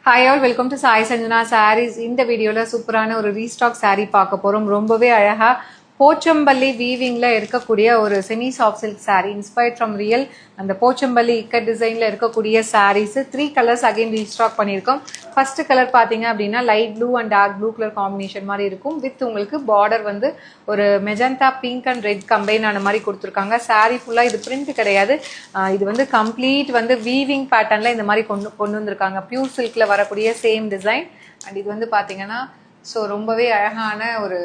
Hi all, welcome to Sai Sanjana sarees. இந்த வீடியோவில் சூப்பரான ஒரு ரீஸ்டாக் சாரீ பார்க்க போகிறோம். ரொம்பவே அழகாக போச்சம்பள்ளி வீவிங்கில் இருக்கக்கூடிய ஒரு semi soft silk saree inspired from real. அந்த போச்சம்பள்ளி இக்கட் டிசைனில் இருக்கக்கூடிய சாரீஸ் 3 கலர்ஸ் அகைன் ரீஸ்டாக் பண்ணியிருக்கோம். ஃபர்ஸ்ட் கலர் பார்த்தீங்க அப்படின்னா light blue and dark blue colour combination மாதிரி இருக்கும். வித் உங்களுக்கு பார்டர் வந்து ஒரு magenta pink and red combine ஆன மாதிரி கொடுத்துருக்காங்க. சாரீ ஃபுல்லாக இது பிரிண்ட் கிடையாது, இது வந்து கம்ப்ளீட் வந்து வீவிங் பேட்டர்னில் இந்த மாதிரி கொண்டு வந்திருக்காங்க. பியூர் சில்கில் வரக்கூடிய சேம் டிசைன். அண்ட் இது வந்து பார்த்தீங்கன்னா ஸோ ரொம்பவே அழகான ஒரு